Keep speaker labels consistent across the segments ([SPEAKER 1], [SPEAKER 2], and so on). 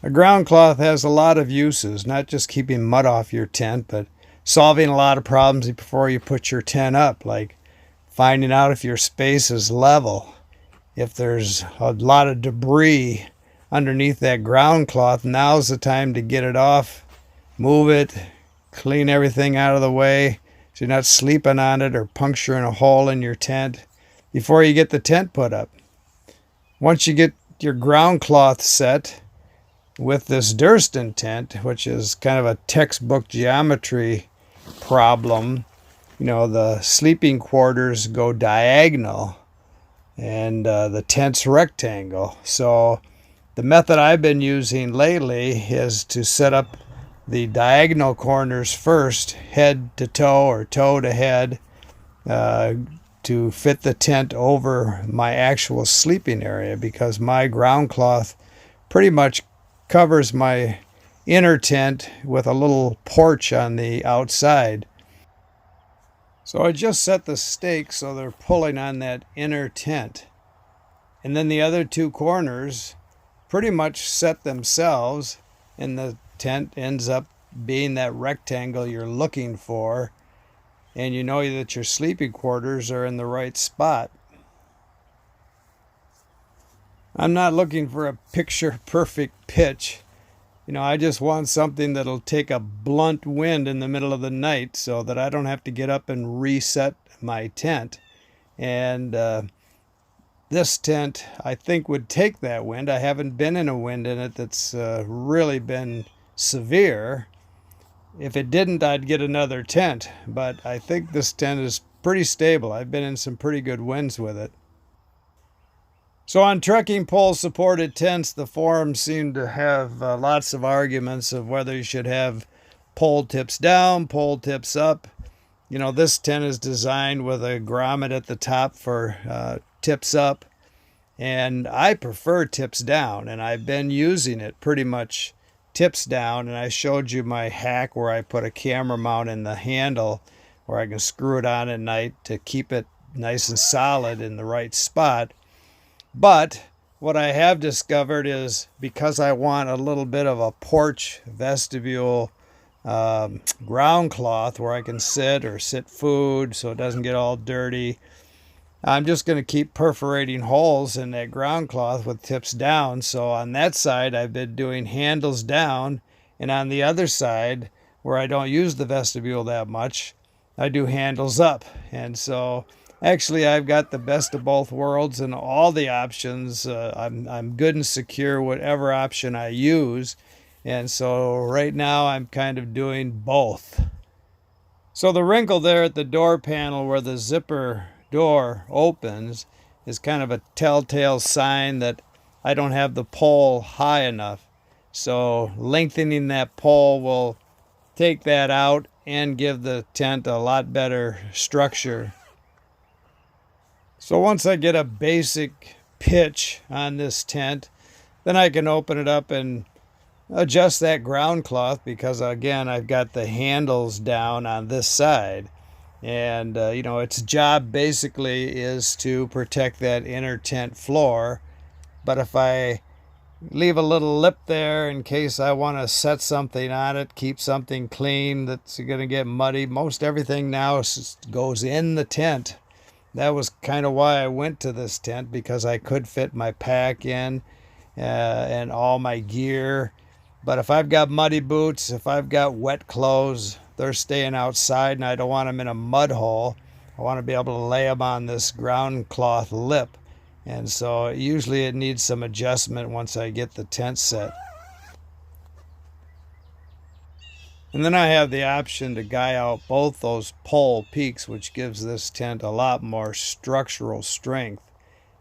[SPEAKER 1] A ground cloth has a lot of uses, not just keeping mud off your tent, but solving a lot of problems before you put your tent up, like finding out if your space is level. If there's a lot of debris underneath that ground cloth, now's the time to get it off, move it, clean everything out of the way so you're not sleeping on it or puncturing a hole in your tent before you get the tent put up. Once you get your ground cloth set with this Durston tent, which is kind of a textbook geometry problem, the sleeping quarters go diagonal and the tent's rectangle. So the method I've been using lately is to set up the diagonal corners first, head to toe or toe to head, to fit the tent over my actual sleeping area, because my ground cloth pretty much covers my inner tent with a little porch on the outside. So I just set the stakes so they're pulling on that inner tent. And then the other two corners pretty much set themselves, and the tent ends up being that rectangle you're looking for, and you know that your sleeping quarters are in the right spot. I'm not looking for a picture perfect pitch. I just want something that'll take a blunt wind in the middle of the night so that I don't have to get up and reset my tent. And this tent, I think, would take that wind. I haven't been in a wind in it that's really been severe. If it didn't, I'd get another tent. But I think this tent is pretty stable. I've been in some pretty good winds with it. So on trekking pole supported tents, the forums seem to have lots of arguments of whether you should have pole tips down, pole tips up. This tent is designed with a grommet at the top for tips up, and I prefer tips down, and I've been using it pretty much tips down. And I showed you my hack where I put a camera mount in the handle where I can screw it on at night to keep it nice and solid in the right spot. But what I have discovered is, because I want a little bit of a porch vestibule ground cloth where I can sit or sit food so it doesn't get all dirty, I'm just going to keep perforating holes in that ground cloth with tips down. So on that side, I've been doing handles down, and on the other side, where I don't use the vestibule that much, I do handles up. And so actually, I've got the best of both worlds and all the options. I'm good and secure whatever option I use. And so right now I'm kind of doing both. So the wrinkle there at the door panel where the zipper door opens is kind of a telltale sign that I don't have the pole high enough. So lengthening that pole will take that out and give the tent a lot better structure. So once I get a basic pitch on this tent, then I can open it up and adjust that ground cloth, because again, I've got the handles down on this side. And, its job basically is to protect that inner tent floor. But if I leave a little lip there in case I want to set something on it, keep something clean that's going to get muddy, most everything now goes in the tent. That was kind of why I went to this tent, because I could fit my pack in and all my gear. But if I've got muddy boots, if I've got wet clothes, they're staying outside, and I don't want them in a mud hole. I want to be able to lay them on this ground cloth lip. And so usually it needs some adjustment once I get the tent set. And then I have the option to guy out both those pole peaks, which gives this tent a lot more structural strength.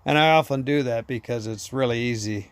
[SPEAKER 1] And I often do that because it's really easy.